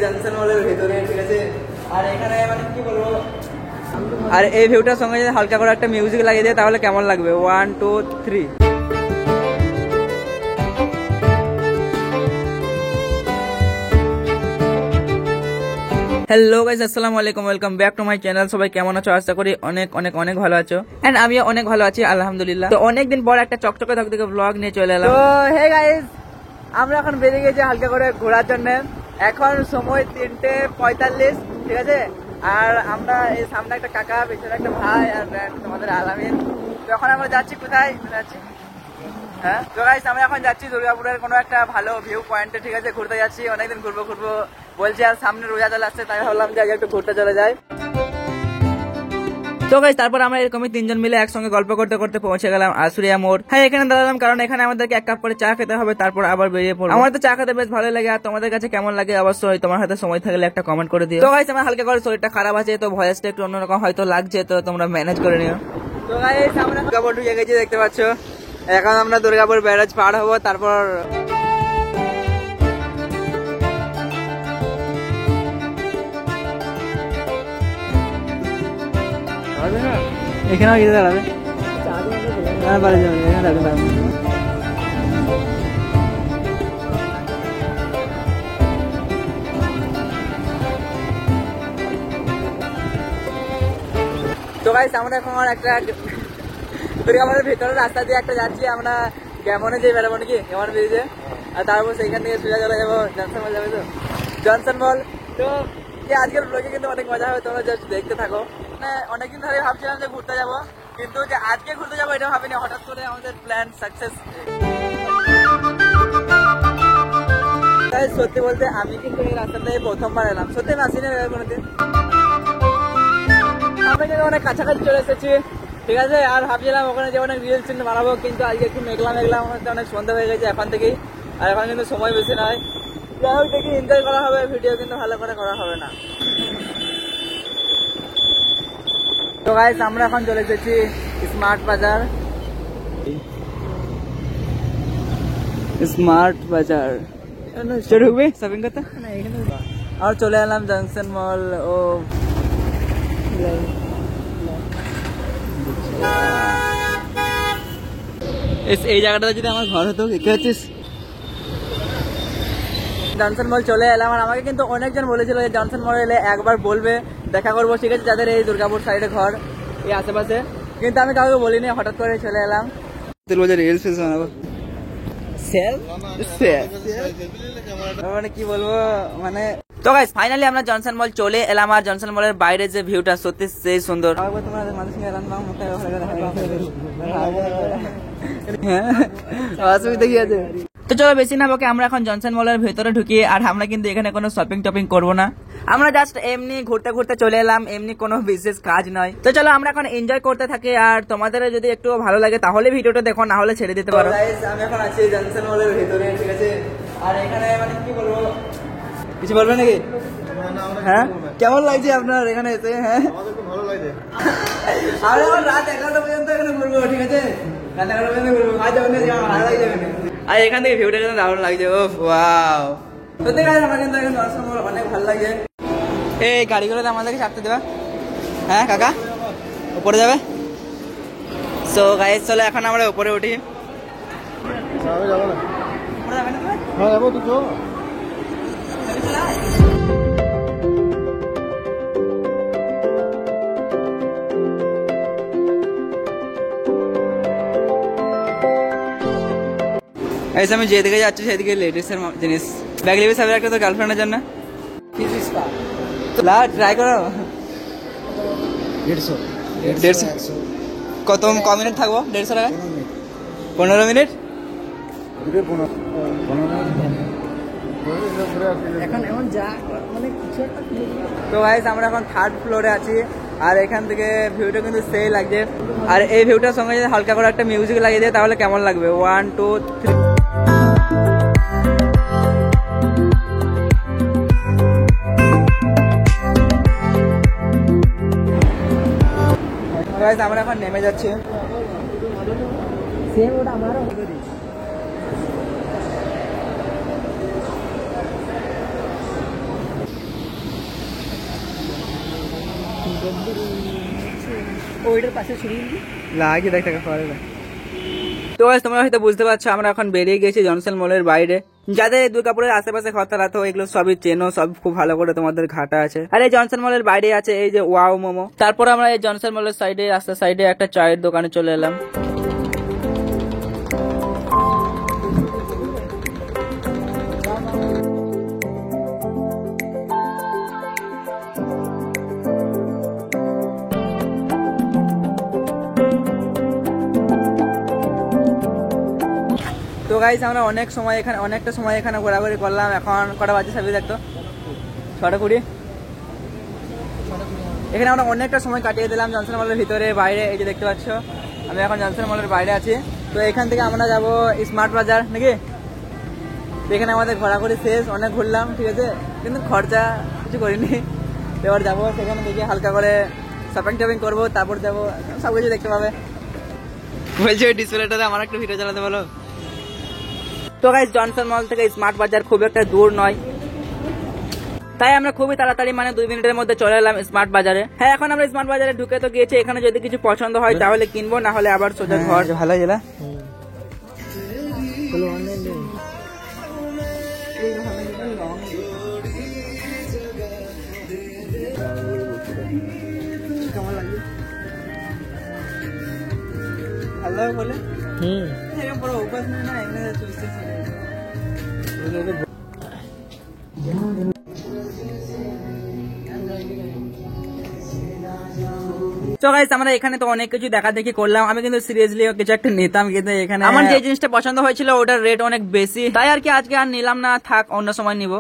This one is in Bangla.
জনসন মলের ভিতরে, ঠিক আছে। আর এখানে মানে কি বলবো, আর এই ভিউটার সঙ্গে যদি হালকা করে একটা মিউজিক লাগিয়ে দেয় তাহলে কেমন লাগবে। 1 2 3। হ্যালো গাইস, আসসালামু আলাইকুম, welcome back to my channel. সবাই কেমন আছো? আশা করি অনেক অনেক অনেক ভালো আছো, এন্ড আমিও অনেক ভালো আছি আলহামদুলিল্লাহ। তো অনেকদিন পর একটা চকচকে ধকধকে ব্লগ নিয়ে চলে এলাম। তো হে গাইস, আমরা এখন বেরিয়ে গেছি হালকা করে ঘোরার জন্য। এখন সময় 3:45, ঠিক আছে। আর আমরা এই সামনে একটা কাকা, পিছনে একটা ভাই, আর তোমাদের আলামিন। তো এখন আমরা যাচ্ছি কোথায় যাচ্ছি? হ্যাঁ, তো গাইস আমরা এখন যাচ্ছি দুর্গাপুরের কোনো একটা ভালো ভিউ পয়েন্টে, ঠিক আছে। ঘুরতে যাচ্ছি, অনেকদিন ঘুরবো বলছি, আর সামনে রোজা চলে আসছে, তাই ভাবলাম যে আগে একটু ঘুরতে চলে যাই। তো গাইস তারপর আমরা এরকমই তিনজন মিলে একসঙ্গে গল্প করতে করতে পৌঁছে গেলাম আশুরিয়া মোড়। হ্যাঁ, এখানে দাঁড়ালাম কারণ এখানে আমাদেরকে 1 কাপ করে চা খেতে হবে, তারপর আবার বেরিয়ে পড়বো। আমার তো চা খেতে বেশ ভালো লাগে, আর তোমাদের কাছে কেমন লাগে অবশ্যই তোমার হাতে সময় থাকলে একটা কমেন্ট করে দিও। তো গাইস আমার হালকা করে শরীরটা খারাপ আছে, তো ভয়েসটা একটু অন্যরকম হয়তো লাগছে, তো তোমরা ম্যানেজ করে নিও। তো গাইস আমরা দুর্গাপুর ঢুকে গেছি, দেখতে পাচ্ছ। এখন আমরা দুর্গাপুর ব্যারাজ পার হবো, তারপর এখানেও গিয়ে দাঁড়াবে। তো গাইস আমরা এখন একটা দুর্গাপুরের ভিতরের রাস্তা দিয়ে একটা যাচ্ছি আমরা, কেমনে যে বেরোবো নাকি কেমন বেরিয়েছে। আর তারপর সেইখান থেকে সোজা চলে যাবো জনসন মল, যাবে তো জনসন মল। তো আজকের ব্লগে কিন্তু অনেক মজা হবে, তোমরা জাস্ট দেখতে থাকো। মানে অনেকদিন ধরে ভাবছিলাম যে ঘুরতে যাবো, কিন্তু যে আজকে ঘুরতে যাবো এটা ভাবিনি, হঠাৎ করে আমাদের প্ল্যান সাকসেস। সত্যি বলতে আমি কিন্তু এই রাস্তাটাই প্রথমবার এলাম, সত্যি আমি আসিনি কোনোদিন। আমরা কিন্তু অনেক কাছাকাছি চলে এসেছি, ঠিক আছে। আর ভাবছিলাম ওখানে যে অনেক রিলস বানাবো, কিন্তু আজকে একটু মেঘলা হচ্ছে, অনেক সন্ধ্যা হয়ে গেছে এখন থেকেই। আর এখন কিন্তু সময় বেশি নয়, যাই হোক দেখি এনজয় করা হবে, ভিডিও কিন্তু ভালো করে করা হবে না। তো গাইস আমরা এখন চলে এসেছি স্মার্ট বাজার। ঢুকবে শপিং করতে, আর চলে এলাম জংশন মল। ও এই জায়গাটাতে যদি আমার ঘর হতো, কি হচ্ছিস? জনসন মল চলে এলাম, আর আমাকে কিন্তু অনেকজন বলেছিল যে জনসন মল এলে একবার বলবে, দেখা করবো, ঠিক আছে, যাদের এই দুর্গাপুর সাইডে ঘর এই আশেপাশে। কিন্তু আমি কাউকে বলিনি, হঠাৎ করে চলে এলাম। মানে কি বলবো, মানে তো গাইস ফাইনালি আমরা জনসন মল চলে এলাম। আর জনসন মলের বাইরে যে ভিউটা সত্যি সেই সুন্দর। অসুবিধা কি আছে? তো চলো বেশি না বকে আমরা এখন জনসন মলের ভেতরে ঢুকি। আর আমরা কিন্তু এখানে কোনো শপিং টপিং করবো না, আমরা জাস্ট এমনি ঘুরতে ঘুরতে চলে এলাম, এমনি কোনো বিশেষ কাজ নয়। তো চলো আমরা এখন এনজয় করতে থাকি, আর তোমাদের যদি একটু ভালো লাগে তাহলে ভিডিওটা দেখো, না হলে ছেড়ে দিতে পারো। আমি এখন আছি জনসন মলের ভেতরে, ঠিক আছে। আর এখানে মানে কি বলবো, কিছু বলবে নাকি? হ্যাঁ, কেমন লাগছে আপনার এখানে এসে? হ্যাঁ ভালো লাগছে। আমরা এখন রাত 11টা পর্যন্ত এখানে ঘুরবো, ঠিক আছে, রাত 11টা পর্যন্ত ঘুরবো, ভালো লাগছে এখানে। আর এখান থেকে ভিউটা কিন্তু দারুণ লাগছে। ও ওয়াও, সত্যি গাইস আমার কিন্তু এখানে জনসন মল অনেক ভালো লাগে। এই গাড়িগুলোতে আমাদেরকে চাপতে দেবা? হ্যাঁ কাকা, উপরে যাবে? সো গাইস চলো এখন আমরা উপরে উঠি। ऐसे আমি যেদিকে যাচ্ছি সেদিকে লেডিসের জিনিস ব্যাগ নেবে সবাই, একটা তো গার্লফ্রেন্ডের জন্য। ট্রাই করো। 150 কত ক মিনিট থাকবো? 150 টাকায় 15 মিনিট। তো গাইস আমরা এখন 3rd ফ্লোরে আছি, আর এখান থেকে ভিউটা কিন্তু সেই লাগছে। আর এই ভিউটার সঙ্গে যদি হালকা করে একটা মিউজিক লাগিয়ে দেয় তাহলে কেমন লাগবে। 1 2 3। আমরা এখন নেমে যাচ্ছি। ওইটার পাশে ছড়িয়ে লাগে দেখ টাকা পারে না। তো guys, তোমরা হয়তো বুঝতে পারছো আমরা এখন বেরিয়ে গেছি জনসন মলের বাইরে। যাদের দুর্গাপুরের আশেপাশে খতরা তো এগুলো সবই চেনো, সব খুব ভালো করে তোমাদের ঘাটা আছে। আর এই জনসন মলের বাইরে আছে এই যে ওয়াও মোমো। তারপর আমরা এই জনসন মলের সাইডে রাস্তার সাইডে একটা চায়ের দোকানে চলে এলাম। তো গাইস আমরা অনেকটা সময় এখানে ঘোরাঘুরি করলাম। এখন কটা বাজে সাবি দেখতো 6:20। এখানে আমরা অনেকটা সময় কাটিয়ে দিলাম জনসন মলের ভিতরে বাইরে। এই যে দেখতে পাচ্ছ আমি এখন জনসন মলের বাইরে আছি। তো এখান থেকে আমরা যাব স্মার্ট বাজার নাকি। এখানে আমাদের ঘোরাঘুরি শেষ, অনেক ঘুরলাম ঠিক আছে, কিন্তু খরচা কিছু করিনি। এবার যাবো সেখানে দেখি হালকা করে শপিং টপিং করবো, তারপর যাবো, সব কিছু দেখতে পাবে। বলছি ওই ডিসপ্লেটাতে আমার একটু ভিডিও চালাতে বলো। তো গাইস জনসন মল থেকে স্মার্ট বাজার খুব একটা দূর নয়, তাই আমরা খুবই তাড়াতাড়ি মানে 2 মিনিটের মধ্যে চলে এলাম স্মার্ট বাজারে। হ্যাঁ এখন আমরা স্মার্ট বাজারে ঢুকে তো গিয়েছি। এখানে যদি কিছু পছন্দ হয় তাহলে কিনবো, না হলে আবার সোজা ঘর। ভালো জেলা ভালো বলে বড় উপাস না এখানে চলছে। তো গাইস আমরা এখানে তো অনেক কিছু দেখা দেখি করলাম। আমি কিন্তু সিরিয়াসলি কিছু একটা নিতাম, কিন্তু এখানে আমার যে জিনিসটা পছন্দ হয়েছিল ওটার রেট অনেক বেশি, তাই আর কি আজকে আর নিলাম না, থাক অন্য সময় নিব।